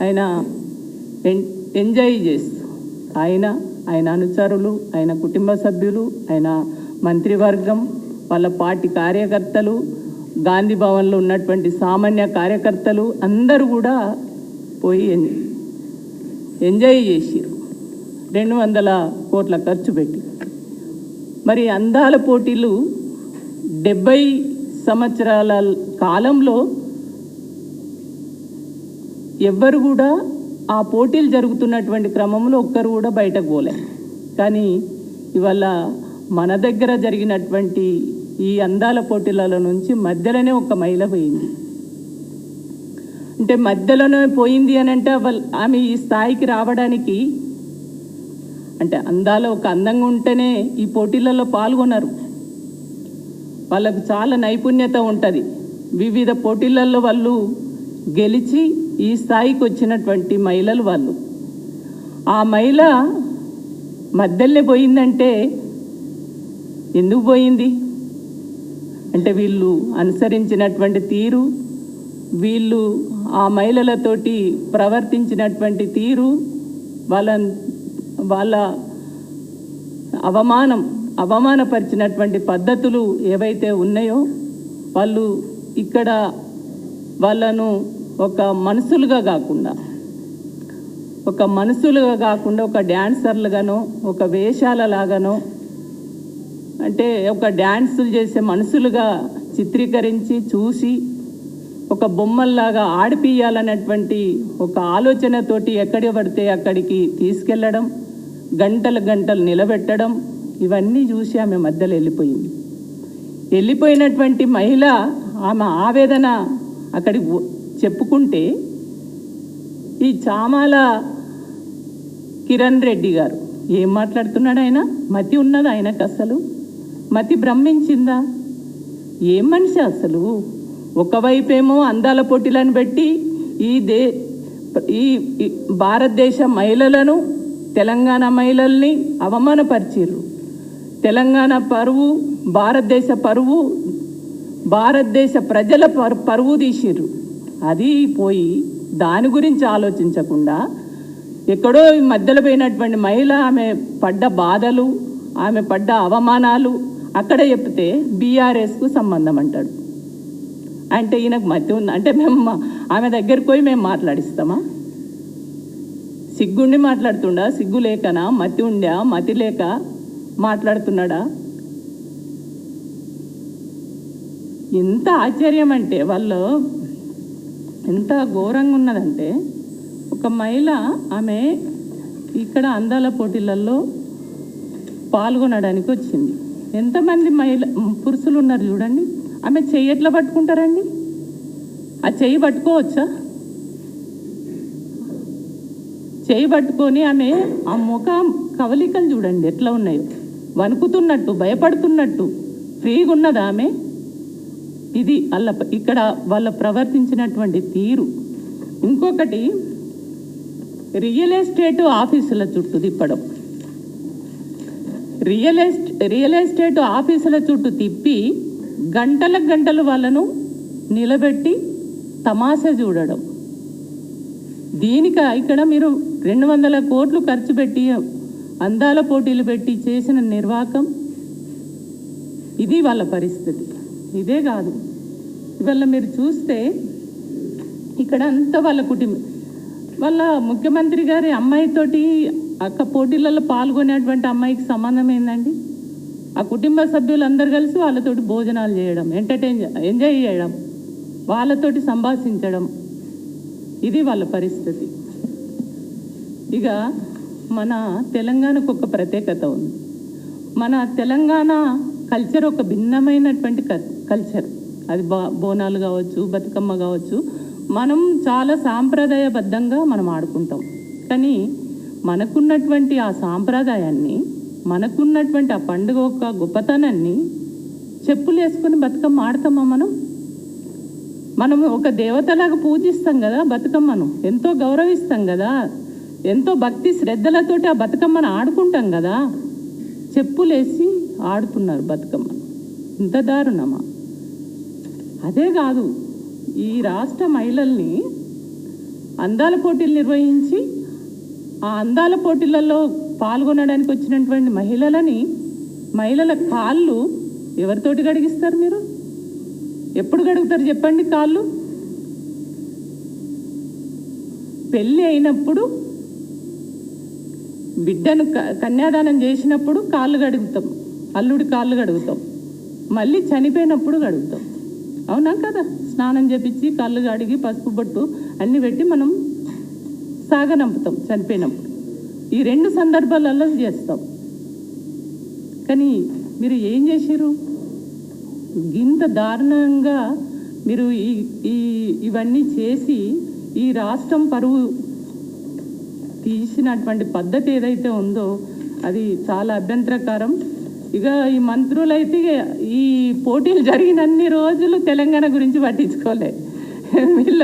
ఆయన ఎంజాయ్ చేస్తూ ఆయన అనుచరులు, ఆయన కుటుంబ సభ్యులు, ఆయన మంత్రివర్గం, వాళ్ళ పార్టీ కార్యకర్తలు, గాంధీ భవన్లో ఉన్నటువంటి సామాన్య కార్యకర్తలు అందరూ కూడా పోయి ఎంజాయ్ చేసిరు 200 కోట్ల ఖర్చు పెట్టి. మరి అందాల పోటీలు 70 సంవత్సరాల కాలంలో ఎవ్వరు కూడా ఆ పోటీలు జరుగుతున్నటువంటి క్రమంలో ఒక్కరు కూడా బయటకు పోలే. కానీ ఇవాళ మన దగ్గర జరిగినటువంటి ఈ అందాల పోటీలలో నుంచి మధ్యలోనే ఒక మహిళ పోయింది. అంటే మధ్యలోనే పోయింది అని అంటే ఆమె ఈ స్థాయికి రావడానికి అంటే ఒక అందంగా ఉంటేనే ఈ పోటీలలో పాల్గొన్నారు. వాళ్ళకు చాలా నైపుణ్యత ఉంటుంది. వివిధ పోటీలలో వాళ్ళు గెలిచి ఈ స్థాయికి వచ్చినటువంటి మహిళలు వాళ్ళు. ఆ మహిళ మధ్యలో పోయిందంటే ఎందుకు పోయింది అంటే వీళ్ళు అనుసరించినటువంటి తీరు, వీళ్ళు ఆ మహిళలతోటి ప్రవర్తించినటువంటి తీరు, వాళ్ళ అవమానపరిచినటువంటి పద్ధతులు ఏవైతే ఉన్నాయో వాళ్ళు ఇక్కడ వాళ్ళను ఒక మనుషులుగా కాకుండా ఒక డ్యాన్సర్లుగానో ఒక వేషాలలాగానో అంటే ఒక డ్యాన్సులు చేసే మనుషులుగా చిత్రీకరించి చూసి ఒక బొమ్మల్లాగా ఆడిపియాలన్నటువంటి ఒక ఆలోచనతోటి ఎక్కడి పడితే అక్కడికి తీసుకెళ్ళడం, గంటలు నిలబెట్టడం, ఇవన్నీ చూసి ఆమె మధ్యలో వెళ్ళిపోయినటువంటి మహిళ ఆమె ఆవేదన అక్కడికి చెప్పుకుంటే ఈ చామాల కిరణ్ రెడ్డి గారు ఏం మాట్లాడుతున్నాడు? ఆయన మతి ఉన్నదా? ఆయనకు అసలు మతి భ్రమించిందా? ఏం మనిషి అసలు? ఒకవైపేమో అందాల పోటీలను పెట్టి ఈ భారతదేశ మహిళలను, తెలంగాణ మహిళల్ని అవమానపరిచిర్రు. తెలంగాణ పరువు, భారతదేశ పరువు, భారతదేశ ప్రజల పరువు తీసిర్రు. అది పోయి దాని గురించి ఆలోచించకుండా ఎక్కడో మధ్యలో పోయినటువంటి మహిళ ఆమె పడ్డ బాధలు, ఆమె పడ్డ అవమానాలు అక్కడ చెప్తే బీఆర్ఎస్కు సంబంధం అంటాడు. అంటే ఈయనకు మతి ఉంది అంటే మేము ఆమె దగ్గరికి పోయి మేము మాట్లాడిస్తామా? సిగ్గుండి మాట్లాడుతుండా? సిగ్గు లేకనా? మతి ఉండా? మతి లేక మాట్లాడుతున్నాడా? ఎంత ఆశ్చర్యం అంటే వాళ్ళు ఎంత ఘోరంగా ఉన్నదంటే ఒక మహిళ ఆమె ఇక్కడ అందాల పోటీలలో పాల్గొనడానికి వచ్చింది. ఎంతమంది పురుషులు ఉన్నారు చూడండి. ఆమె చెయ్యి ఎట్లా పట్టుకుంటారండి? ఆ చెయ్యి పట్టుకోవచ్చా? చెయ్యి పట్టుకొని ఆమె ఆ ముఖం కవలికలు చూడండి ఎట్లా ఉన్నాయో, వణుకుతున్నట్టు, భయపడుతున్నట్టు, ఫ్రీగా ఉన్నదా ఆమె? ఇది ఇక్కడ వాళ్ళ ప్రవర్తించినటువంటి తీరు. ఇంకొకటి రియల్ ఎస్టేట్ ఆఫీసుల చుట్టూ తిప్పడం. రియల్ ఎస్టేట్ ఆఫీసుల చుట్టూ తిప్పి గంటలు వాళ్ళను నిలబెట్టి తమాషా చూడడం. దీనికి ఇక్కడ మీరు 200 కోట్లు ఖర్చు పెట్టి అందాల పోటీలు పెట్టి చేసిన నిర్వాకం ఇది వాళ్ళ పరిస్థితి. ఇదే కాదు, ఇవాళ మీరు చూస్తే ఇక్కడ అంతా వాళ్ళ కుటుంబం, వాళ్ళ ముఖ్యమంత్రి గారి అమ్మాయితోటి పోటీలలో పాల్గొనేటువంటి అమ్మాయికి సంబంధం ఏందండి? ఆ కుటుంబ సభ్యులందరూ కలిసి వాళ్ళతోటి భోజనాలు చేయడం, ఎంజాయ్ చేయడం, వాళ్ళతోటి సంభాషించడం, ఇది వాళ్ళ పరిస్థితి. ఇక మన తెలంగాణకు ఒక ప్రత్యేకత ఉంది. మన తెలంగాణ కల్చర్ ఒక భిన్నమైనటువంటి కల్చర్. అది బోనాలు కావచ్చు, బతుకమ్మ కావచ్చు, మనం చాలా సాంప్రదాయబద్ధంగా మనం ఆడుకుంటాం. కానీ మనకున్నటువంటి ఆ సాంప్రదాయాన్ని, మనకున్నటువంటి ఆ పండుగ యొక్క గొప్పతనాన్ని చెప్పులు వేసుకొని బతుకమ్మ ఆడతామా? మనం ఒక దేవతలాగా పూజిస్తాం కదా బతుకమ్మను, ఎంతో గౌరవిస్తాం కదా, ఎంతో భక్తి శ్రద్ధలతోటి ఆ బతుకమ్మను ఆడుకుంటాం కదా. చెప్పులేసి ఆడుతున్నారు బతుకమ్మను. ఇంత దారుణమా? అదే కాదు, ఈ రాష్ట్ర మహిళల్ని అందాల పోటీలు నిర్వహించి ఆ అందాల పోటీలలో పాల్గొనడానికి వచ్చినటువంటి మహిళల కాళ్ళు ఎవరితోటి గడిగిస్తారు? మీరు ఎప్పుడు గడుగుతారు చెప్పండి? కాళ్ళు పెళ్ళి అయినప్పుడు, బిడ్డను కన్యాదానం చేసినప్పుడు కాళ్ళు గడుగుతాం, అల్లుడి కాళ్ళు గడుగుతాం, మళ్ళీ చనిపోయినప్పుడు గడుగుతాం. అవునా కదా? స్నానం చేపించి కాళ్ళు కడిగి పసుపు బొట్టు అన్నీ పెట్టి మనం సాగనంపుతాం చనిపోయినప్పుడు. ఈ 2 సందర్భాలలో చేస్తాం. కానీ మీరు ఏం చేశారు? ఇంత దారుణంగా మీరు ఇవన్నీ చేసి ఈ రాష్ట్రం పరువు తీసినటువంటి పద్ధతి ఏదైతే ఉందో అది చాలా అభ్యంతరకరం. ఇక ఈ మంత్రులైతే ఈ పోటీలు జరిగినన్ని రోజులు తెలంగాణ గురించి పట్టించుకోలే. వీళ్ళ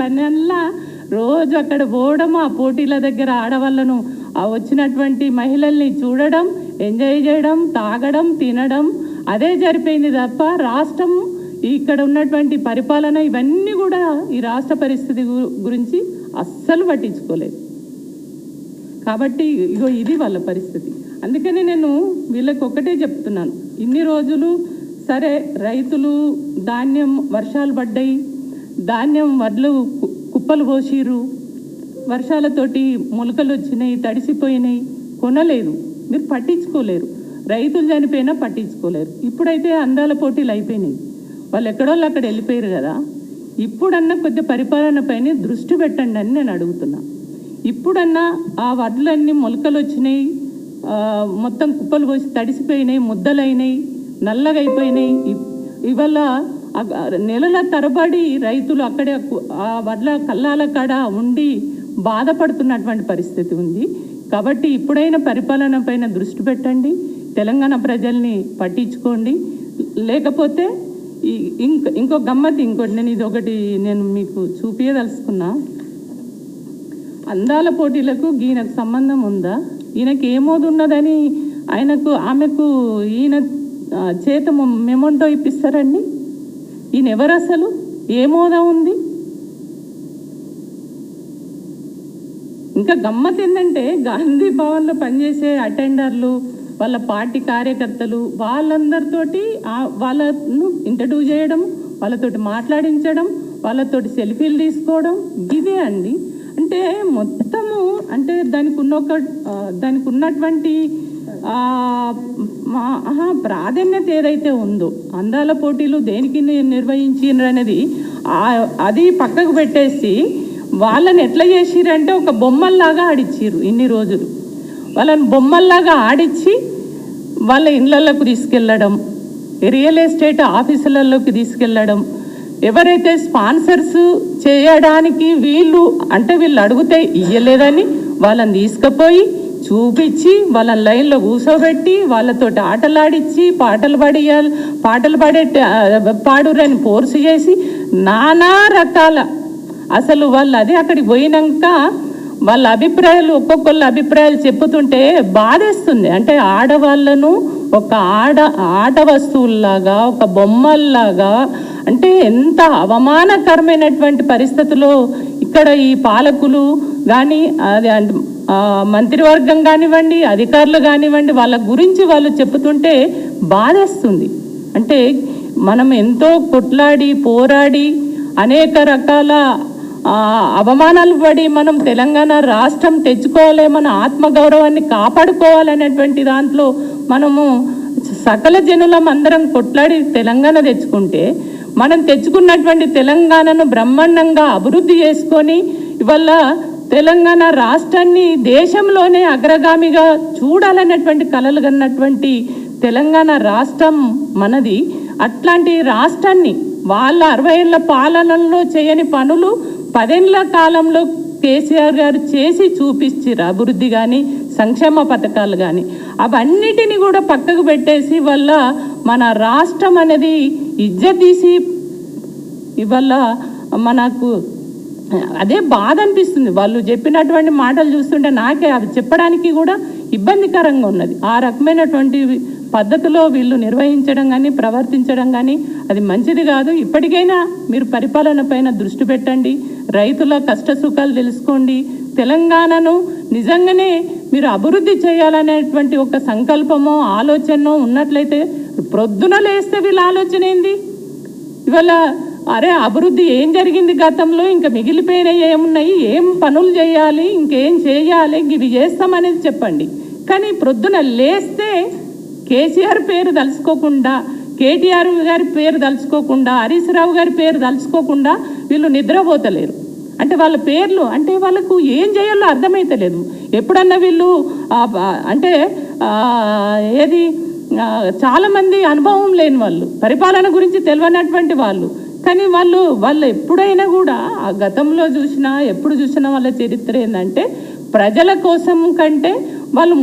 పనిలా రోజు అక్కడ పోవడం, ఆ పోటీల దగ్గర ఆడవాళ్ళను ఆ వచ్చినటువంటి మహిళల్ని చూడడం, ఎంజాయ్ చేయడం, తాగడం, తినడం, అదే జరిపోయింది తప్ప రాష్ట్రం ఇక్కడ ఉన్నటువంటి పరిపాలన ఇవన్నీ కూడా ఈ రాష్ట్ర పరిస్థితి గురించి అస్సలు పట్టించుకోలేదు. కాబట్టి ఇగో ఇది వాళ్ళ పరిస్థితి. అందుకని నేను వీళ్ళకి ఒక్కటే చెప్తున్నాను, ఇన్ని రోజులు సరే రైతులు ధాన్యం వర్షాలు పడ్డాయి, ధాన్యం వడ్లు కుప్పలు పోసిర్రు, వర్షాలతోటి మొలకలు వచ్చినాయి, తడిసిపోయినాయి, కొనలేదు, మీరు పట్టించుకోలేరు. రైతులు చనిపోయినా పట్టించుకోలేరు. ఇప్పుడైతే అందాల పోటీలు అయిపోయినాయి, వాళ్ళు ఎక్కడోళ్ళు అక్కడ వెళ్ళిపోయారు కదా. ఇప్పుడన్నా కొద్ది పరిపాలన పైన దృష్టి పెట్టండి అని నేను అడుగుతున్నా. ఇప్పుడన్నా ఆ వడ్లన్నీ మొలకలు వచ్చినాయి, మొత్తం కుప్పలు పోసి తడిసిపోయినాయి, ముద్దలైనాయి, నల్లగా అయిపోయినాయి. ఇవాళ నెలల తరబడి రైతులు అక్కడే ఆ వడ్ల కల్లాల కాడ ఉండి బాధపడుతున్నటువంటి పరిస్థితి ఉంది. కాబట్టి ఇప్పుడైనా పరిపాలన పైన దృష్టి పెట్టండి, తెలంగాణ ప్రజల్ని పట్టించుకోండి. లేకపోతే ఇంకో గమ్మతి, ఇంకోటి నేను మీకు చూపించదలుచుకున్నా. అందాల పోటీలకు ఈయనకు సంబంధం ఉందా? ఈయనకి ఏమోదు ఉన్నదని ఆమెకు ఈయన చేత మెమోంటో ఇప్పిస్తారండి? ఈయన ఎవరు అసలు? ఏమోదా ఉంది? ఇంకా గమ్మత్ ఏంటంటే గాంధీ భవన్లో పనిచేసే అటెండర్లు, వాళ్ళ పార్టీ కార్యకర్తలు, వాళ్ళందరితోటి వాళ్ళను ఇంటర్వ్యూ చేయడం, వాళ్ళతోటి మాట్లాడించడం, వాళ్ళతోటి సెల్ఫీలు తీసుకోవడం, ఇదే అండి. అంటే మొత్తము అంటే దానికి ఉన్నటువంటి ప్రాధాన్యత ఏదైతే ఉందో, అందాల పోటీలు దేనికి నిర్వహించారు అనేది అది పక్కకు పెట్టేసి వాళ్ళని ఎట్లా చేసిరంటే ఒక బొమ్మల్లాగా ఆడిచ్చిర్రు. ఇన్ని రోజులు వాళ్ళని బొమ్మల్లాగా ఆడిచ్చి వాళ్ళ ఇళ్ళకు తీసుకెళ్ళడం, రియల్ ఎస్టేట్ ఆఫీసులలోకి తీసుకెళ్ళడం, ఎవరైతే స్పాన్సర్స్ చేయడానికి వీళ్ళు అడిగితే ఇయ్యలేదని వాళ్ళని తీసుకుపోయి చూపించి వాళ్ళని లైన్లో కూర్చోబెట్టి వాళ్ళతోటి ఆటలాడిచ్చి పాటలు పాడురని ఫోర్స్ చేసి నానా రకాల అసలు వాళ్ళు అదే అక్కడికి పోయినాక వాళ్ళ అభిప్రాయాలు ఒక్కొక్కళ్ళ అభిప్రాయాలు చెప్పుతుంటే బాధేస్తుంది. అంటే ఆడవాళ్ళను ఒక ఆట వస్తువుల్లాగా, ఒక బొమ్మల్లాగా, అంటే ఎంత అవమానకరమైనటువంటి పరిస్థితుల్లో ఇక్కడ ఈ పాలకులు కానీ అది మంత్రివర్గం కానివ్వండి, అధికారులు కానివ్వండి, వాళ్ళ గురించి వాళ్ళు చెప్పుతుంటే బాధేస్తుంది. అంటే మనం ఎంతో కొట్లాడి పోరాడి అనేక రకాల అవమానాలు పడి మనం తెలంగాణ రాష్ట్రం తెచ్చుకోవాలి, మన ఆత్మగౌరవాన్ని కాపాడుకోవాలనేటువంటి దాంట్లో మనము సకల జనులం అందరం కొట్లాడి తెలంగాణ తెచ్చుకుంటే, మనం తెచ్చుకున్నటువంటి తెలంగాణను బ్రహ్మాండంగా అభివృద్ధి చేసుకొని ఇవాళ తెలంగాణ రాష్ట్రాన్ని దేశంలోనే అగ్రగామిగా చూడాలనేటువంటి కలలు కన్నటువంటి తెలంగాణ రాష్ట్రం మనది. అట్లాంటి రాష్ట్రాన్ని వాళ్ళ 60 ఏళ్ల పాలనలో చేయని పనులు 10 ఏళ్ల కాలంలో కేసీఆర్ గారు చేసి చూపించారు. అభివృద్ధి కానీ సంక్షేమ పథకాలు కానీ అవన్నిటిని కూడా పక్కకు పెట్టేసి వల్ల మన రాష్ట్రం అనేది ఇజ్జత్ తీసి ఇవాళ మనకు అదే బాధ అనిపిస్తుంది. వాళ్ళు చెప్పినటువంటి మాటలు చూస్తుంటే నాకే అవి చెప్పడానికి కూడా ఇబ్బందికరంగా ఉన్నది. ఆ రకమైనటువంటి పద్ధతిలో వీళ్ళు నిర్వహించడం కానీ ప్రవర్తించడం కానీ అది మంచిది కాదు. ఇప్పటికైనా మీరు పరిపాలన పైన దృష్టి పెట్టండి. రైతుల కష్ట సుఖాలు తెలుసుకోండి. తెలంగాణను నిజంగానే మీరు అభివృద్ధి చేయాలనేటువంటి ఒక సంకల్పమో ఆలోచనో ఉన్నట్లయితే ప్రొద్దున లేస్తే వీళ్ళ ఆలోచన ఏంది? ఇవాళ అరే అభివృద్ధి ఏం జరిగింది గతంలో, ఇంకా మిగిలిపోయినవి ఏమున్నాయి, ఏం పనులు చేయాలి, ఇంకేం చేయాలి, ఇవి చేస్తామనేది చెప్పండి. కానీ ప్రొద్దున లేస్తే కేసీఆర్ పేరు తలుచుకోకుండా, కేటీఆర్ గారి పేరు తలుచుకోకుండా, హరీష్ రావు గారి పేరు తలుచుకోకుండా వీళ్ళు నిద్రపోతలేరు. అంటే వాళ్ళ పేర్లు అంటే వాళ్ళకు ఏం చేయాలో అర్థమైతలేదు. ఎప్పుడన్నా వీళ్ళు అంటే ఏది చాలామంది అనుభవం లేని వాళ్ళు, పరిపాలన గురించి తెలియనటువంటి వాళ్ళు, కానీ వాళ్ళు ఎప్పుడైనా కూడా ఆ గతంలో ఎప్పుడు చూసినా వాళ్ళ చరిత్ర ఏంటంటే ప్రజల కోసం కంటే వాళ్ళు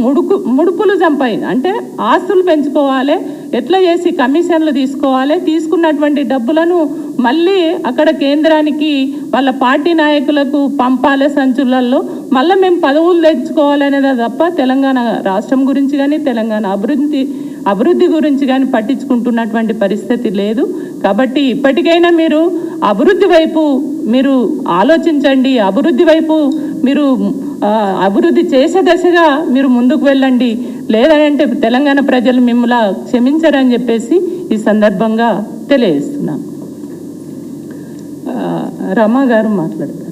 ముడుపులు అంటే ఆస్తులు పెంచుకోవాలి, ఎట్లా చేసి కమిషన్లు తీసుకోవాలి, తీసుకున్నటువంటి డబ్బులను మళ్ళీ అక్కడ కేంద్రానికి వాళ్ళ పార్టీ నాయకులకు పంపాలి సంచులలో, మళ్ళీ మేము పదవులు తెచ్చుకోవాలనేది తప్ప తెలంగాణ రాష్ట్రం గురించి కానీ తెలంగాణ అభివృద్ధి గురించి కానీ పట్టించుకుంటున్నటువంటి పరిస్థితి లేదు. కాబట్టి ఇప్పటికైనా మీరు అభివృద్ధి వైపు మీరు ఆలోచించండి, అభివృద్ధి వైపు మీరు అభివృద్ధి చేసే దశగా మీరు ముందుకు వెళ్ళండి. లేదంటే తెలంగాణ ప్రజలు మిమ్మల్ని క్షమించరని చెప్పేసి ఈ సందర్భంగా తెలియజేస్తున్నాం. రమా గారు మాట్లాడతారు.